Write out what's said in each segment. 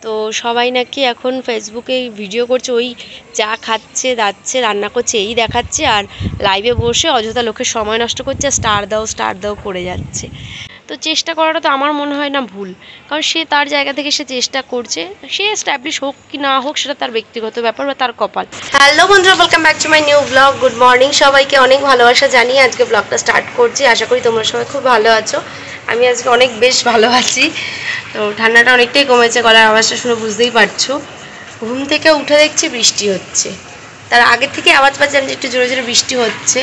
তো সবাই নাকি এখন ফেসবুকে ভিডিও করছে, ওই যা খাচ্ছে দাচ্ছে রান্না করছে এই দেখাচ্ছে, আর লাইভে বসে অযথা লোকের সময় নষ্ট করছে, স্টার দাও করে যাচ্ছে। তো চেষ্টা করাটা তো আমার মনে হয় না ভুল, কারণ সে তার জায়গা থেকে সে চেষ্টা করছে, সে এস্টাবলিশ হোক কি না হোক সেটা তার ব্যক্তিগত ব্যাপার বা তার কপাল। হ্যালো বন্ধুরা, welcome back to my new blog. Good morning সবাইকে, অনেক ভালোবাসা জানিয়ে আজকে ব্লগটা স্টার্ট করছি। আশা করি তোমরা সবাই খুব ভালো আছো। আমি আজকে অনেক বেশ ভালো আছি। তো ঠান্ডাটা অনেকটাই কমেছে, গলার আওয়াজটা শুনে বুঝতেই পারছো। ঘুম থেকে উঠে দেখছি বৃষ্টি হচ্ছে, তার আগে থেকে আওয়াজ পাচ্ছি যে একটু জোরে জোরে বৃষ্টি হচ্ছে,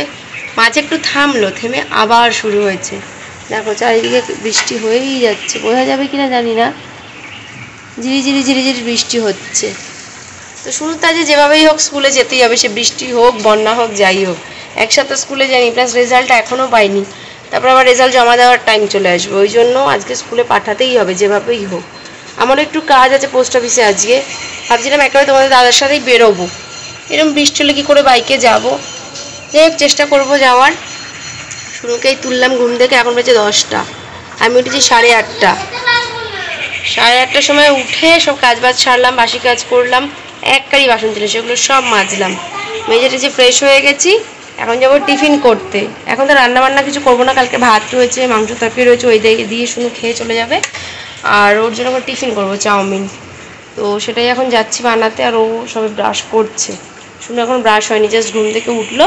মাঝে একটু থামলো, থেমে আবার শুরু হয়েছে। দেখো চারিদিকে বৃষ্টি হয়েই যাচ্ছে, বোঝা যাবে কিনা জানি না, ঝিরিঝিরি ঝিরিঝিরি বৃষ্টি হচ্ছে। তো শুরুতে আজ যেভাবেই হোক স্কুলে যেতেই হবে, সে বৃষ্টি হোক বন্যা হোক যাই হোক, একসাথে স্কুলে যাইনি, প্লাস রেজাল্টটা এখনও পাইনি, তারপর আবার রেজাল্ট জমা দেওয়ার টাইম চলে আসবে, ওই জন্য আজকে স্কুলে পাঠাতেই হবে যেভাবেই হোক। আমারও একটু কাজ আছে পোস্ট অফিসে আজকে, ভাবছিলাম একেবারে তোমাদের দাদার সাথেই বেরোবো, এরকম বৃষ্টি হলে কী করে বাইকে যাবো, যাই হোক চেষ্টা করবো যাওয়ার। শুরুকেই তুললাম ঘুম থেকে, এখন বেজে 10টা, আমি উঠেছি 8:30। 8:30টার সময় উঠে সব কাজ বাজ সারলাম, বাসি কাজ করলাম, এক কারি বাসন ছিল সেগুলো সব মাজলাম, মেজে টেজে ফ্রেশ হয়ে গেছি। এখন যাবো টিফিন করতে। এখন তো রান্নাবান্না কিছু করবো না, কালকে ভাত রয়েছে, মাংস তরকারি রয়েছে, ওই দিয়ে শুনে খেয়ে চলে যাবে। আর ওর জন্য এখন টিফিন করবো চাউমিন, তো সেটাই এখন যাচ্ছি বানাতে। আর ও সবাই ব্রাশ করছে, শুনে এখন ব্রাশ হয়নি, জাস্ট ঘুম থেকে উঠলো,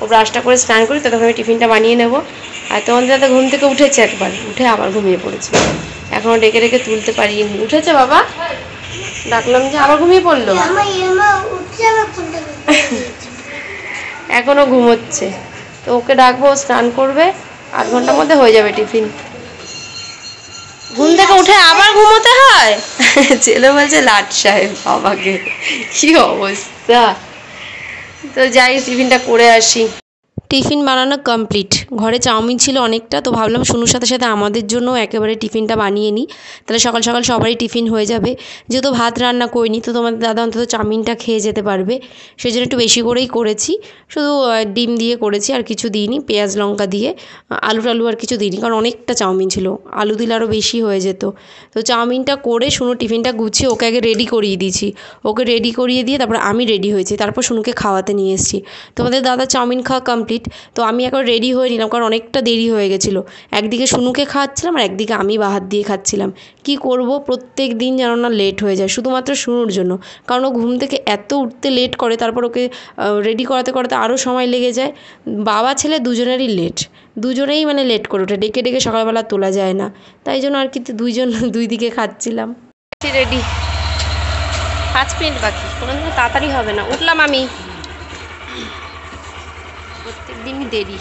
ও ব্রাশটা করে স্নান করি, তখন আমি টিফিনটা বানিয়ে নেবো। আর তোমাদের দাদা ঘুম থেকে উঠেছে, একবার উঠে আবার ঘুমিয়ে পড়েছে, এখনও ডেকে ডেকে তুলতে পারিনি। উঠেছে বাবা, ডাকলাম যে আবার ঘুমিয়ে পড়লো, এখনও ঘুমোচ্ছে। তো ওকে ডাকবো, স্নান করবে, 8 ঘন্টার মধ্যে হয়ে যাবে টিফিন। ঘুম থেকে উঠে আবার ঘুমোতে হয়। ছেলে বলছে লাট সাহেব বাবাকে, কি অবস্থা। তো যাই টিফিনটা করে আসি। টিফিন বানানো কমপ্লিট, ঘরে চাউমিন ছিল অনেকটা, তো ভাবলাম শুনুর সাথে সাথে আমাদের জন্য একেবারে টিফিনটা বানিয়ে নিই, তাহলে সকাল সকাল সবারই টিফিন হয়ে যাবে। যেহেতু ভাত রান্না করিনি, তো তোমাদের দাদা অন্তত চাউমিনটা খেয়ে যেতে পারবে, সেই জন্য একটু বেশি করেই করেছি। শুধু ডিম দিয়ে করেছি, আর কিছু দিইনি, পেঁয়াজ লঙ্কা দিয়ে, আলু টালু আর কিছু দিইনি, কারণ অনেকটা চাউমিন ছিল, আলু দিলে আরও বেশি হয়ে যেত। তো চাউমিনটা করে শুনু টিফিনটা গুছিয়ে ওকে আগে রেডি করিয়ে দিয়েছি, ওকে রেডি করিয়ে দিয়ে তারপর আমি রেডি হয়েছি, তারপর শুনুকে খাওয়াতে নিয়ে এসেছি। তোমাদের দাদা চাউমিন খাওয়া কমপ্লিট, তো আমি এখন রেডি হয়ে নিলাম, কারণ অনেকটা দেরি হয়ে গেছিলো। একদিকে শুনুকে খাওয়াচ্ছিলাম আর একদিকে আমি বাহাত দিয়ে খাচ্ছিলাম। কি করব, প্রত্যেক দিন যেন না লেট হয়ে যায় শুধুমাত্র শুনুর জন্য, কারণ ও ঘুম থেকে এত উঠতে লেট করে, তারপর ওকে রেডি করাতে করাতে আরও সময় লেগে যায়। বাবা ছেলে দুজনেরই লেট, দুজনেই মানে লেট করে ওঠে, ডেকে ডেকে সকালবেলা তোলা যায় না, তাই জন্য আর কি দুইজন দুই দিকে খাচ্ছিলাম। রেডি, 5 মিনিট বাকি, কোনো দিন তাড়াতাড়ি হবে না। উঠলাম আমি, প্রত্যেক দিনই দেরি,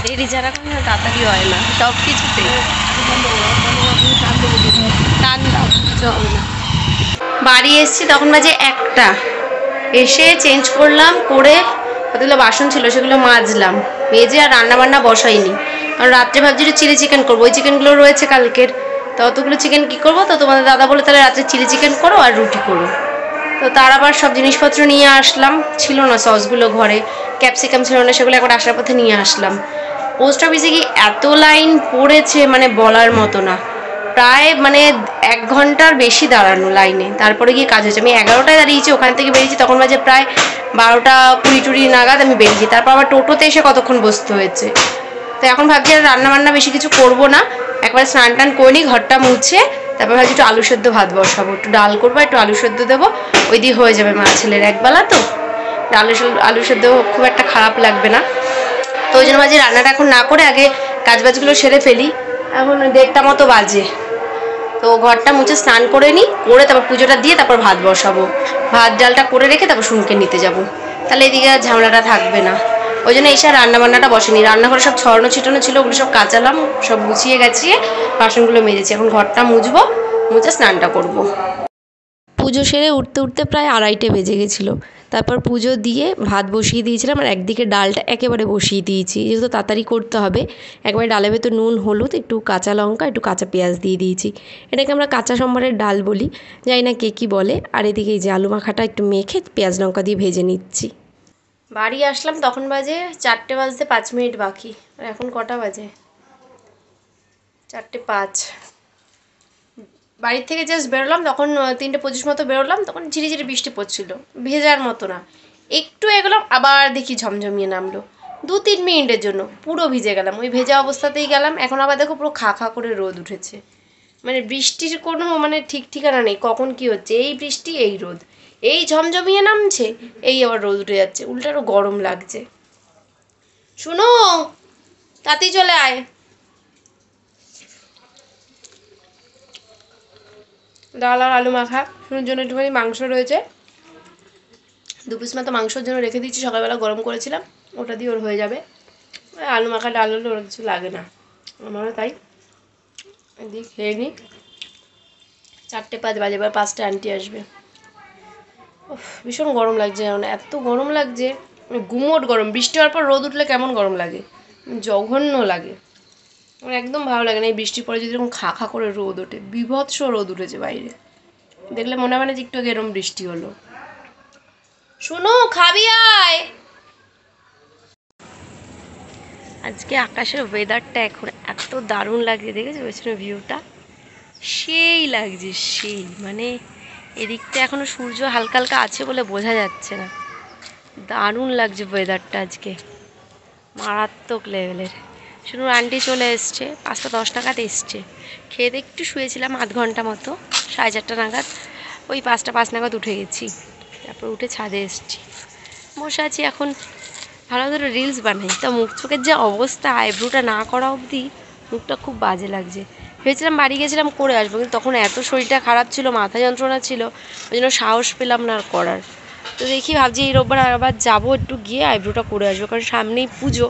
দেরি যারা করে না তাড়াতাড়ি হয় না সব কিছুতে। টান দাও, চল না। বাড়ি এসেছি তখন বাজে 1টা, এসে চেঞ্জ করলাম, করে কতগুলো বাসন ছিল সেগুলো মাজলাম, মেজে আর রান্নাবান্না বসাইনি, কারণ রাত্রে ভাবছি একটু চিলি চিকেন করবো, ওই চিকেনগুলো রয়েছে কালকের, তো অতগুলো চিকেন কী করবো। তো তোমাদের দাদা বলে তাহলে রাত্রে চিলি চিকেন করো আর রুটি করো। তো তার আবার সব জিনিসপত্র নিয়ে আসলাম, ছিল না সসগুলো ঘরে, ক্যাপসিকাম ছিল না, সেগুলো একবার আসার পথে নিয়ে আসলাম। পোস্ট অফিসে গিয়ে এত লাইন পড়েছে মানে বলার মতো না, প্রায় মানে 1 ঘন্টার বেশি দাঁড়ানো লাইনে, তারপরে গিয়ে কাজ হয়েছে। আমি 11টায় দাঁড়িয়েছি, ওখান থেকে বেরিয়েছি তখন বাজে প্রায় 12টা 20 নাগাদ আমি বেরিয়েছি, তারপর আবার টোটোতে এসে কতক্ষণ বসতে হয়েছে। তো এখন ভাবছি আর রান্নাবান্না বেশি কিছু করবো না, একবার স্নান টান করে নিই, ঘরটা মুছে, তারপর ভাবছি একটু আলু সেদ্ধ ভাত বসাবো, একটু ডাল করবো, একটু আলু সেদ্ধ দেবো, ওই দিয়ে হয়ে যাবে মা ছেলের একবেলা। তো আলু সেদ্ধ খুব একটা খারাপ লাগবে না, তো ওই জন্য ভাবছি রান্নাটা এখন না করে আগে কাজবাজগুলো সেরে ফেলি। এখন 1:30 মতো বাজে, তো ঘরটা মুছে স্নান করে নিই, করে তারপর পুজোটা দিয়ে তারপর ভাত বসাবো, ভাত ডালটা করে রেখে তারপর শুনকে নিতে যাব, তাহলে এদিকে আর ঝামেলাটা থাকবে না। ওই জন্য এসে রান্নাবান্নাটা বসেনি, রান্নাঘরে সব ছড়ানো ছিটানো ছিল, ওগুলো সব কাচালাম, সব গুছিয়ে গেছিয়ে বাসনগুলো মেজেছি, এখন ঘরটা মুছবো, মুছে স্নানটা করবো। পুজো সেরে উঠতে উঠতে প্রায় 2:30 বেজে গেছিলো, তারপর পুজো দিয়ে ভাত বসিয়ে দিয়েছিলাম, আর একদিকে ডালটা একেবারে বসিয়ে দিয়েছি, যেহেতু তাড়াতাড়ি করতে হবে। একবারে ডালের ভেতর নুন হলুদ একটু কাঁচা লঙ্কা একটু কাঁচা পেঁয়াজ দিয়ে দিয়েছি, এটাকে আমরা কাঁচা সম্বরের ডাল বলি, জানি না কে কী বলে। আর এদিকে এই যে আলু মাখাটা একটু মেখে পেঁয়াজ লঙ্কা দিয়ে ভেজে নিচ্ছি। বাড়ি আসলাম তখন বাজে 4টে বাজতে 5 মিনিট বাকি, আর এখন কটা বাজে? 4টে 5। বাড়ির থেকে জাস্ট বেরোলাম, তখন 3:25 মতো বেরোলাম, তখন ঝিরিঝিরি বৃষ্টি পড়ছিল, ভেজার মতো না। একটু এগোলাম, আবার দেখি ঝমঝমিয়ে নামলো। 2-3 মিনিটের জন্য পুরো ভিজে গেলাম, ওই ভেজা অবস্থাতেই গেলাম। এখন আবার দেখো পুরো খা খা করে রোদ উঠেছে। মানে বৃষ্টির কোনো মানে ঠিক ঠিকানা নেই, কখন কি হচ্ছে। এই বৃষ্টি, এই রোদ, এই ঝমঝমিয়ে নামছে, এই আবার রোদ উঠে যাচ্ছে, উল্টো আরও গরম লাগছে। শুনো, তাতেই চলে আয়। ডাল আর আলু মাখা, শুনুর জন্য একটুখানি মাংস রয়েছে, 2 পিস মতো মাংসর জন্য রেখে দিচ্ছি, সকালবেলা গরম করেছিলাম, ওটা দিয়ে ওর হয়ে যাবে। আলু মাখা ডাল হলে ওর কিছু লাগে না, আমারও তাই। দিয়ে খেয়ে নিই। 4:05 বাজে, এবার 5টে আন্টি আসবে। ভীষণ গরম লাগছে, মানে এত গরম লাগছে, গুমোট গরম। বৃষ্টি হওয়ার পর রোদ উঠলে কেমন গরম লাগে, জঘন্য লাগে, আমার একদম ভালো লাগে না। এই বৃষ্টির পরে যদি এরকম খা খা করে রোদ ওঠে, বীভৎস রোদ উঠেছে বাইরে, দেখলে মনে হয় না যে একটু আগে এরকম বৃষ্টি হলো। শুনো, খাবি আয়। আজকে আকাশের ওয়েদারটা এখন এত দারুণ লাগছে, দেখেছো পেছনে ভিউটা, সেই লাগছে সেই। মানে এদিকটা এখনো সূর্য হালকা হালকা আছে বলে বোঝা যাচ্ছে না, দারুণ লাগছে ওয়েদারটা আজকে, মারাত্মক লেভেলের। শুনো, আন্টি চলে এসছে, 5:10 নাগাদ এসছে। খেয়ে একটু শুয়েছিলাম আধ ঘন্টা মতো, 4:30 নাগাদ, ওই 5:05 নাগাদ উঠে গেছি। তারপর উঠে ছাদে এসছি, বসে আছি এখন। ভালো করে রিলস বানাই, তা মুখ চোখের যে অবস্থা, আইব্রোটা না করা অবধি মুখটা খুব বাজে লাগছে। ভেবেছিলাম বাড়ি গেছিলাম করে আসবো, কিন্তু তখন এত শরীরটা খারাপ ছিল, মাথা যন্ত্রণা ছিল, ওই জন্য সাহস পেলাম না আর করার। তো দেখি, ভাবছি এই রোববার আবার যাবো, একটু গিয়ে আইব্রোটা করে আসবো, কারণ সামনেই পুজো।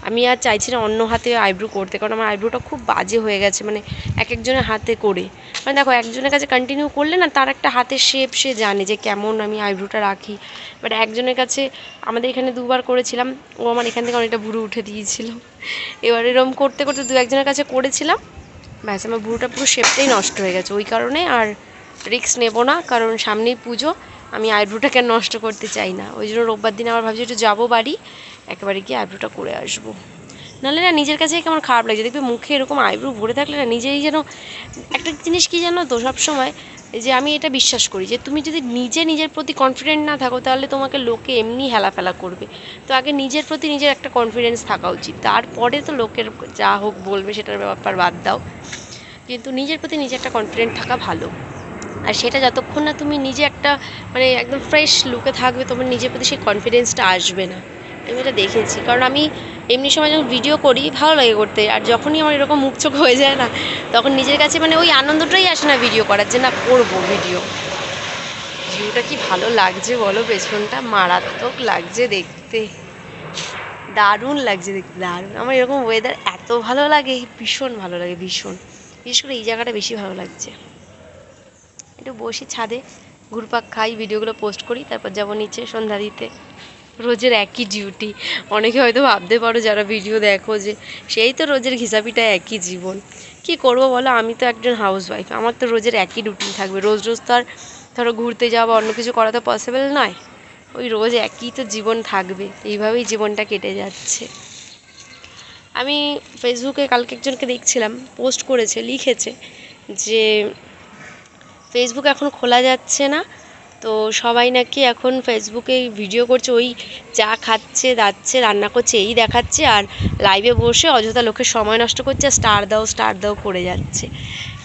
আমি আর চাইছি না অন্য হাতে আইব্রো করতে, কারণ আমার আইব্রোটা খুব বাজে হয়ে গেছে, মানে এক একজনের হাতে করে। মানে দেখো, একজনের কাছে কন্টিনিউ করলে না, তার একটা হাতের শেপ সে জানে যে কেমন আমি আইব্রোটা রাখি। বাট একজনের কাছে, আমাদের এখানে 2বার করেছিলাম, ও আমার এখান থেকে অনেকটা ভুরু উঠে দিয়েছিল। এবার এরকম করতে করতে 2-1জনের কাছে করেছিলাম, ব্যাস আমার ভুরুটা পুরো শেপটাই নষ্ট হয়ে গেছে। ওই কারণে আর রিস্ক নেবো না, কারণ সামনেই পুজো, আমি আইব্রোটাকে নষ্ট করতে চাই না। ওই জন্য রোববার দিন আবার ভাবছি একটু যাবো বাড়ি, একেবারে গিয়ে আইব্রোটা করে আসবো। নাহলে না নিজের কাছে কেমন খারাপ লাগছে, দেখবে মুখে এরকম আইব্রো ভরে থাকলে না, নিজেই যেন একটা জিনিস কি জানো তো, সবসময় যে আমি এটা বিশ্বাস করি যে তুমি যদি নিজের প্রতি কনফিডেন্ট না থাকো, তাহলে তোমাকে লোকে এমনি হেলাফেলা করবে। তো আগে নিজের প্রতি নিজের একটা কনফিডেন্স থাকা উচিত, তারপরে তো লোকের যা হোক বলবে সেটার ব্যাপার বাদ দাও, কিন্তু নিজের প্রতি নিজে একটা কনফিডেন্ট থাকা ভালো। আর সেটা যতক্ষণ না তুমি নিজে একটা মানে একদম ফ্রেশ লুকে থাকবে, তোমার নিজের প্রতি সেই কনফিডেন্সটা আসবে না। আমি এটা দেখেছি, কারণ আমি এমনি সময় যখন ভিডিও করি ভালো লাগে করতে, আর যখনই আমার এরকম মুখ চোখ হয়ে যায় না, তখন নিজের কাছে মানে ওই আনন্দটাই আসে না ভিডিও করার, যে না করবো ভিডিও। ভিউটা কি ভালো লাগছে বলো, পেছনটা মারাত্মক লাগছে দেখতে, দারুণ লাগছে দেখতে, দারুণ। আমার এরকম ওয়েদার এত ভালো লাগে, ভীষণ ভালো লাগে, ভীষণ। বিশেষ করে এই জায়গাটা বেশি ভালো লাগছে। একটু বসি ছাদে, ঘুরপাক খাই, ভিডিওগুলো পোস্ট করি, তারপর যাবো নিচে সন্ধ্যা দিতে। রোজের একই ডিউটি। অনেকে হয়তো ভাবতে পারো যারা ভিডিও দেখো যে সেই তো রোজের ঘিসাপিটা একই জীবন। কি করবো বলো, আমি তো একজন হাউসওয়াইফ, আমার তো রোজের একই রুটিন থাকবে। রোজ রোজ তো আর ধরো ঘুরতে যাওয়া বা অন্য কিছু করা তো পসিবল নয়, ওই রোজ একই তো জীবন থাকবে, এইভাবেই জীবনটা কেটে যাচ্ছে। আমি ফেসবুকে কালকে একজনকে দেখছিলাম, পোস্ট করেছে, লিখেছে যে ফেসবুক এখন খোলা যাচ্ছে না, তো সবাই নাকি এখন ফেসবুকে ভিডিও করছে, ওই যা খাচ্ছে দাচ্ছে রান্না করছে এই দেখাচ্ছে, আর লাইভে বসে অযথা লোকের সময় নষ্ট করছে, স্টার দাও করে যাচ্ছে।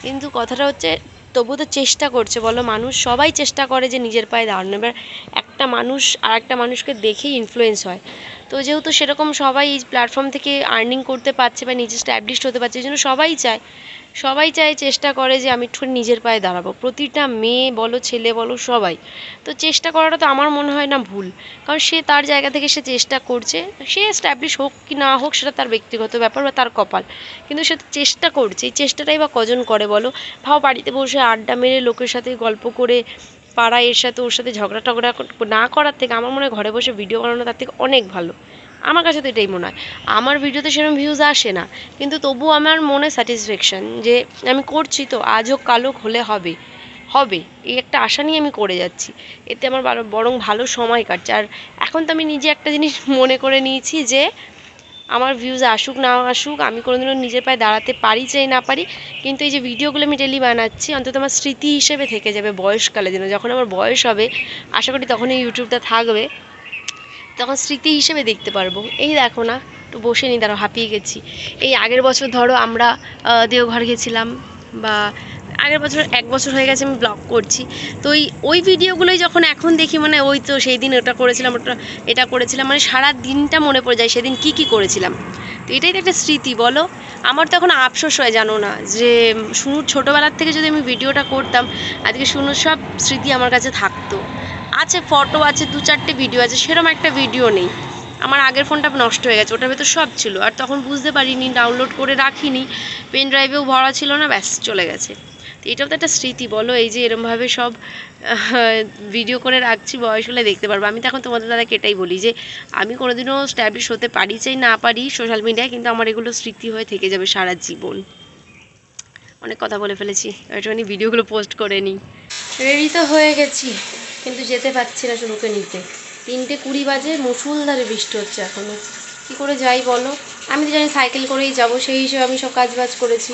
কিন্তু কথাটা হচ্ছে, তবু তো চেষ্টা করছে বলো, মানুষ সবাই চেষ্টা করে যে নিজের পায়ে দাঁড়ানো। এবার একটা মানুষ আর একটা মানুষকে দেখেই ইনফ্লুয়েন্স হয়, তো যেহেতু সেরকম সবাই এই প্ল্যাটফর্ম থেকে আর্নিং করতে পারছে বা নিজে স্ট্যাবলিশড হতে পারছে, এই জন্য সবাই চায়, চেষ্টা করে যে আমি একটু নিজের পায়ে দাঁড়াবো। প্রতিটা মেয়ে বলো ছেলে বলো সবাই, তো চেষ্টা করাটা তো আমার মনে হয় না ভুল, কারণ সে তার জায়গা থেকে সে চেষ্টা করছে, সে এস্টাবলিশ হোক কি না হোক সেটা তার ব্যক্তিগত ব্যাপার বা তার কপাল, কিন্তু সে চেষ্টা করছে। এই চেষ্টাটাই বা কজন করে বলো? ভাও, বাড়িতে বসে আড্ডা মেরে লোকের সাথে গল্প করে, পাড়া এর সাথে ওর সাথে ঝগড়া টগড়া না করার থেকে আমার মনে হয় ঘরে বসে ভিডিও বানানো তার থেকে অনেক ভালো। আমার কাছে তো এটাই মনে হয়। আমার ভিডিওতে সেরকম ভিউজ আসে না, কিন্তু তবুও আমার মনে স্যাটিসফ্যাকশান যে আমি করছি, তো আজ হোক কাল হোক হলে হবে, এই একটা আশা নিয়ে আমি করে যাচ্ছি। এতে আমার বরং ভালো সময় কাটছে। আর এখন তো আমি নিজে একটা জিনিস মনে করে নিয়েছি যে আমার ভিউজ আসুক না আসুক, আমি কোনোদিনও নিজের পায়ে দাঁড়াতে পারি চাই না পারি, কিন্তু এই যে ভিডিওগুলো আমি ডেলি বানাচ্ছি অন্তত আমার স্মৃতি হিসেবে থেকে যাবে বয়সকালের জন্য। যখন আমার বয়স হবে আশা করি তখন এই ইউটিউবটা থাকবে, তখন স্মৃতি হিসেবে দেখতে পারবো। এই দেখো না, একটু বসে নি, দাঁড়াও হাঁপিয়ে গেছি। এই আগের বছর ধরো আমরা দেওঘর গেছিলাম, বা আগের বছর 1 বছর হয়ে গেছে আমি ব্লগ করছি, তো ওই ভিডিওগুলোই যখন এখন দেখি মানে ওই তো সেই দিন ওটা করেছিলাম, ওটা এটা করেছিলাম, মানে সারা দিনটা মনে পড়ে যায় সেদিন কি করেছিলাম। তো এটাই তো একটা স্মৃতি বলো। আমার তো এখন আফসোস হয় জানো না, যে শুনুর ছোটোবেলার থেকে যদি আমি ভিডিওটা করতাম আজকে শুনুর সব স্মৃতি আমার কাছে থাকতো। আছে ফটো আছে, 2-4টে ভিডিও আছে, সেরকম একটা ভিডিও নেই। আমার আগের ফোনটা নষ্ট হয়ে গেছে, ওটার ভেতর সব ছিল, আর তখন বুঝতে পারিনি, ডাউনলোড করে রাখিনি, পেন ড্রাইভেও ভরা ছিল না, ব্যাস চলে গেছে। তো এটাও তো একটা স্মৃতি বলো, এই যে এরমভাবে সব ভিডিও করে রাখছি, বয়স হলে দেখতে পারবো। আমি তো এখন তোমাদের দাদাকে এটাই বলি যে আমি কোনোদিনও স্ট্যাবলিশ হতে পারি চাই না পারি সোশ্যাল মিডিয়ায়, কিন্তু আমার এগুলো স্মৃতি হয়ে থেকে যাবে সারা জীবন। অনেক কথা বলে ফেলেছি, একটুখানি ভিডিওগুলো পোস্ট করে নিই। রেডি তো হয়ে গেছি, কিন্তু যেতে পারছি না শুরুকে নিতে। 3:20 বাজে, মুষলধারে বৃষ্টি হচ্ছে এখনও। কী করে যাই বলো? আমি তো জানি সাইকেল করেই যাব, সেই হিসেবে আমি সব কাজ বাজ করেছি।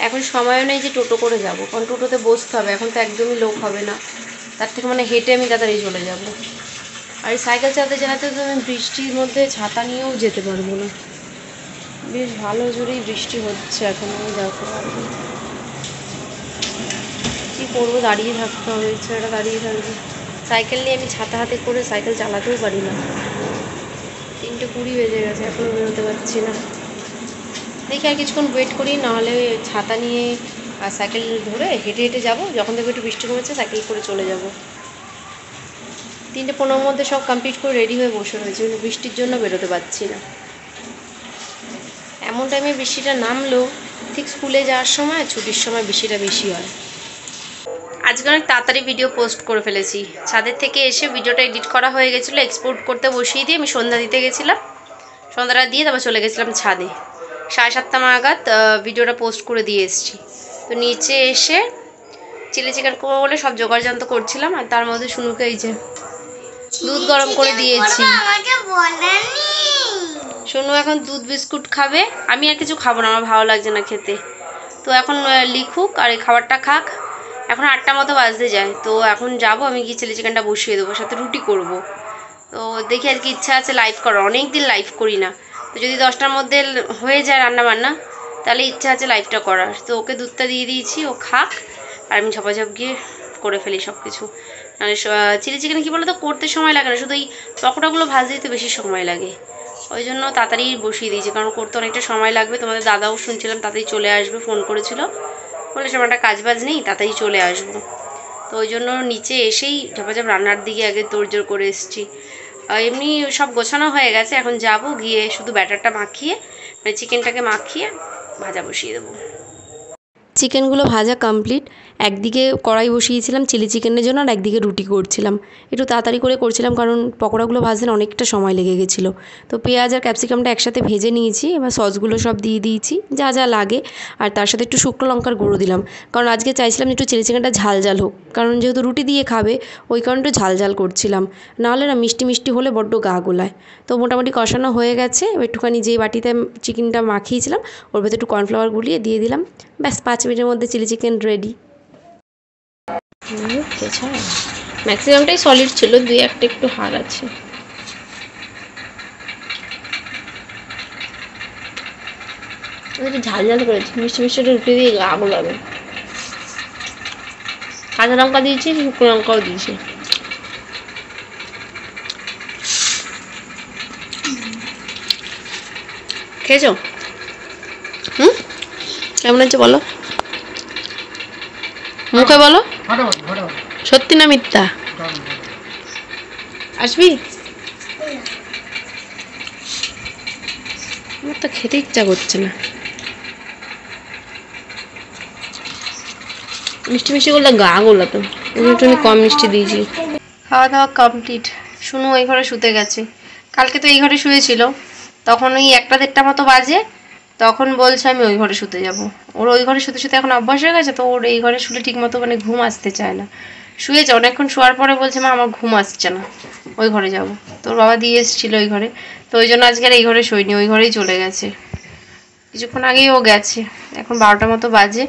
এখন সময়ও নেই যে টোটো করে যাব, কারণ টোটোতে বসতে হবে, এখন তো একদমই লোক হবে না। তার থেকে মানে হেঁটে আমি তাড়াতাড়ি চলে যাব। আর এই সাইকেল চালাতে তো আমি বৃষ্টির মধ্যে ছাতা নিয়েও যেতে পারবো না। বেশ ভালো জোরেই বৃষ্টি হচ্ছে এখন, আমি যাতে পারবো। কী করবো, দাঁড়িয়ে থাকতে হবে, ছেলেটা দাঁড়িয়ে থাকবে। সাইকেল নিয়ে আমি ছাতা হাতে করে সাইকেল চালাতেও পারি না। 3:20 বেজে গেছে, এখনও বেরোতে পারছি না। দেখি আর কিছুক্ষণ ওয়েট করি, নাহলে ছাতা নিয়ে সাইকেল ধরে হেঁটে হেঁটে যাবো। যখন দেখবো একটু বৃষ্টি কমেছে সাইকেল করে চলে যাব। 3:15 মধ্যে সব কমপ্লিট করে রেডি হয়ে বসে রয়েছে, কিন্তু বৃষ্টির জন্য বেরোতে পারছি না। এমন টাইমে বৃষ্টিটা নামলেও ঠিক স্কুলে যাওয়ার সময়, ছুটির সময় বৃষ্টিটা বেশি হয়। আজকে অনেক তাড়াতাড়ি ভিডিও পোস্ট করে ফেলেছি। ছাদের থেকে এসে ভিডিওটা এডিট করা হয়ে গেছিলো, এক্সপোর্ট করতে বসিয়ে দিয়ে আমি সন্ধ্যা দিতে গেছিলাম। সন্ধ্যাটা দিয়ে তারপর চলে গেছিলাম ছাদে। 7:30 নাগাদ ভিডিওটা পোস্ট করে দিয়ে এসেছি। তো নিচে এসে চিলি চিকেন করবো বলে সব জোগাড়যন্ত করছিলাম, আর তার মধ্যে শুনুকে এই যে দুধ গরম করে দিয়েছি। শুনু এখন দুধ বিস্কুট খাবে, আমি আর কিছু খাবো না, আমার ভালো লাগছে না খেতে। তো এখন লিখুক আর এই খাবারটা খাক। এখন 8টা মতো বাজতে যায়, তো এখন যাব আমি গিয়ে চিলি চিকেনটা বসিয়ে দেবো, সাথে রুটি করব। তো দেখি আজকে ইচ্ছা আছে লাইভ করার, অনেক দিন লাইভ করি না। তো যদি 10টার মধ্যে হয়ে যায় রান্নাবান্না, তাহলে ইচ্ছা আছে লাইভটা করার। তো ওকে দুধটা দিয়ে দিয়েছি, ও খাক, আর আমি ঝপাঝপ গিয়ে করে ফেলি সব কিছু। মানে চিলি চিকেন কী বলো তো, করতে সময় লাগে না, শুধু এই পকোড়াগুলো ভাজতেই তো বেশি সময় লাগে। ওই জন্য তাড়াতাড়ি বসিয়ে দিয়েছি, কারণ করতে অনেকটা সময় লাগবে। তোমাদের দাদাও শুনছিলাম তাড়াতাড়ি চলে আসবে, ফোন করেছিল, বলে সেরকম একটা কাজ বাজ নেই, তাড়াতাড়ি চলে আসবো। তো ওই জন্য নিচে এসেই ঝপাঝপ রান্নার দিকে আগে তোড়জোড় করে এসেছি। এমনি সব গোছানো হয়ে গেছে, এখন যাব গিয়ে শুধু ব্যাটারটা মাখিয়ে, মানে চিকেনটাকে মাখিয়ে ভাজা বসিয়ে দেবো। চিকেনগুলো ভাজা কমপ্লিট। একদিকে কড়াই বসিয়েছিলাম চিলি চিকেনের জন্য, আর একদিকে রুটি করছিলাম। একটু তাড়াতাড়ি করে করছিলাম, কারণ পকোড়াগুলো ভাজতে অনেকটা সময় লেগে গেছিলো। তো পেঁয়াজ আর ক্যাপসিকামটা একসাথে ভেজে নিয়েছি, এবার সসগুলো সব দিয়ে দিয়েছি যা যা লাগে, আর তার সাথে একটু শুকনো লঙ্কার গুঁড়ো দিলাম, কারণ আজকে চাইছিলাম একটু চিলি চিকেনটা ঝাল ঝাল হোক, কারণ যেহেতু রুটি দিয়ে খাবে ওই কারণে একটু ঝাল ঝাল করছিলাম, নাহলে না মিষ্টি মিষ্টি হলে বড্ড গা গোলায়। তো মোটামুটি কষানো হয়ে গেছে, একটুখানি যেই বাটিতে চিকেনটা মাখিয়েছিলাম ওর ভেতরে একটু কর্নফ্লাওয়ার গুলিয়ে দিয়ে দিলাম, ব্যাস 5 মিনিটের মধ্যে চিলি চিকেন রেডি। ম্যাক্সিমামটাই সলিড ছিল, 2-1টা একটু হাড় আছে। ঝাল ঝাল করেছি, মিষ্টি মিষ্টি রুটি দিয়ে গা গোলাবে। কাঁচা লঙ্কা দিয়েছি, শুকনো লঙ্কাও দিয়েছি। খেয়েছো? কেমন আছে বলো, মুখে বলো, সত্যি না মিথ্যা? আসবি? আমার তো খেতে ইচ্ছা করছে না। মিষ্টি মিষ্টি করলে গা গোলাতো, একটু কম মিষ্টি দিয়েছি। খাওয়া দাওয়া কমপ্লিট। শুনু ওই ঘরে শুতে গেছে। কালকে তো এই ঘরে শুয়েছিল, তখন ওই 1টা-1:30 মতো বাজে, তখন বলছে আমি ওই ঘরে শুতে যাব। ওর ওই ঘরে শুতে শুতে এখন অভ্যাস হয়ে গেছে, তো ওর এই ঘরে শুলে ঠিক মতো মানে ঘুম আসতে চায় না। শুয়েছে অনেকক্ষণ, শোয়ার পরে বলছে মা আমার ঘুম আসছে না, ওই ঘরে যাব। তোর বাবা দিয়ে এসেছিলো ওই ঘরে। তো তো ওই জন্য আজকে আর এই ঘরে শোয়নি, ওই ঘরেই চলে গেছে। কিছুক্ষণ আগেই ও গেছে, এখন 12টার মতো বাজে।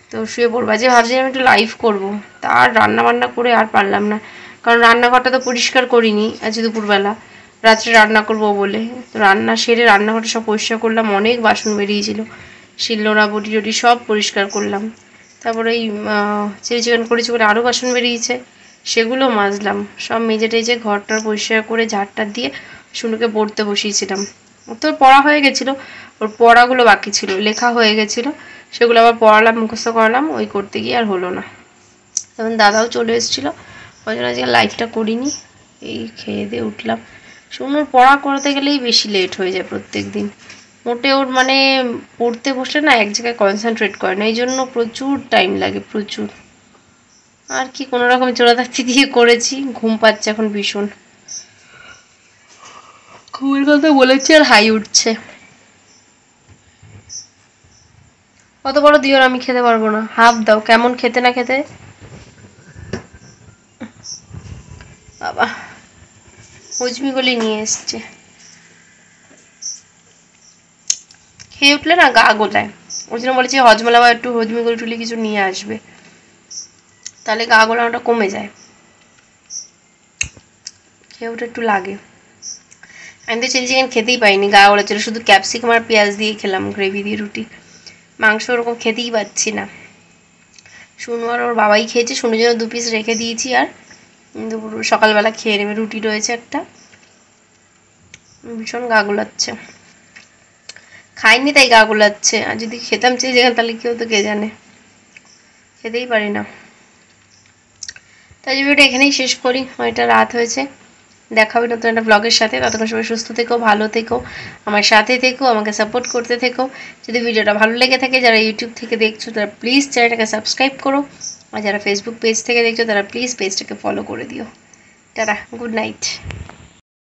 তো শুয়ে পড়বো। আজকে ভাবছি আমি একটু লাইভ করবো, তা আর রান্না বান্না করে আর পারলাম না, কারণ রান্নাঘরটা তো পরিষ্কার করিনি আজ দুপুরবেলা, রাত্রে রান্না করবো বলে। তো রান্না সেরে রান্নাঘরটা সব পরিষ্কার করলাম, অনেক বাসন বেরিয়েছিল, শিলনোড়া বটি টটি সব পরিষ্কার করলাম। তারপরে এই চিলি চিকেন করেছি বলে আরও বাসন বেরিয়েছে, সেগুলো মাজলাম, সব মেজে টেজে ঘরটার পরিষ্কার করে ঝাড়টা দিয়ে শুনুকে পড়তে বসিয়েছিলাম। ওর তো পড়া হয়ে গেছিলো, ওর পড়াগুলো বাকি ছিল, লেখা হয়ে গেছিলো, সেগুলো আবার পড়ালাম, মুখস্থ করালাম, ওই করতে গিয়ে আর হলো না। তখন দাদাও চলে এসেছিলো, ওই জন্য আজকে লাইভটা করিনি। এই খেয়ে দিয়ে উঠলাম। শুনুর পড়া করতে গেলেই বেশি লেট হয়ে যায় প্রত্যেক দিন, মোটে ওর মানে পড়তে বসলে না এক জায়গায় কনসেন্ট্রেট করে না, এই জন্য প্রচুর টাইম লাগে, প্রচুর। আর কি কোনো রকম চোরাতাক্তি দিয়ে করেছি, ঘুম পাচ্ছে এখন ভীষণ, ঘুমের কথা বলেছি আর হাই উঠছে। কত বড় দিও, আমি খেতে পারবো না, হাফ দাও। কেমন খেতে না খেতে বাবা, হজমিগুলি নিয়ে এসছে, খেয়ে উঠলে না গা গোলায়, ওই জন্য বলেছি হজমালা বা একটু হজমিগুলি টুলি কিছু নিয়ে আসবে, তাহলে গা গোলানোটা কমে যায়, খেয়ে উঠে একটু লাগে। আমি তো চিলি চিকেন খেতেই পাইনি, গা গোলাচ্ছিল, শুধু ক্যাপসিকাম আর পেঁয়াজ দিয়ে খেলাম, গ্রেভি দিয়ে রুটি, মাংস ওরকম খেতেই পাচ্ছি না। শুনু আর ওর বাবাই খেয়েছে, শুনুর জন্য 2 পিস রেখে দিয়েছি, আর দুপুর সকালবেলা খেয়ে নেবে, রুটি রয়েছে একটা। ভীষণ গা গোলাচ্ছে, খাইনি তাই গা গোলাচ্ছে, আর যদি খেতাম চিলি চিকেন তাহলে কেউ তো কে জানে, খেতেই পারি না। তাই ভিডিওটা এখানেই শেষ করি, অনেকটা রাত হয়েছে। দেখা হবে নতুন একটা ব্লগের সাথে, ততক্ষণ সবাই সুস্থ থেকো, ভালো থেকো, আমার সাথে থেকো, আমাকে সাপোর্ট করতে থেকো। যদি ভিডিওটা ভালো লেগে থাকে, যারা ইউটিউব থেকে দেখছো তারা প্লিজ চ্যানেলটাকে সাবস্ক্রাইব করো, আর যারা ফেসবুক পেজ থেকে দেখছো তারা প্লিজ পেজটাকে ফলো করে দিও। Tata, good night.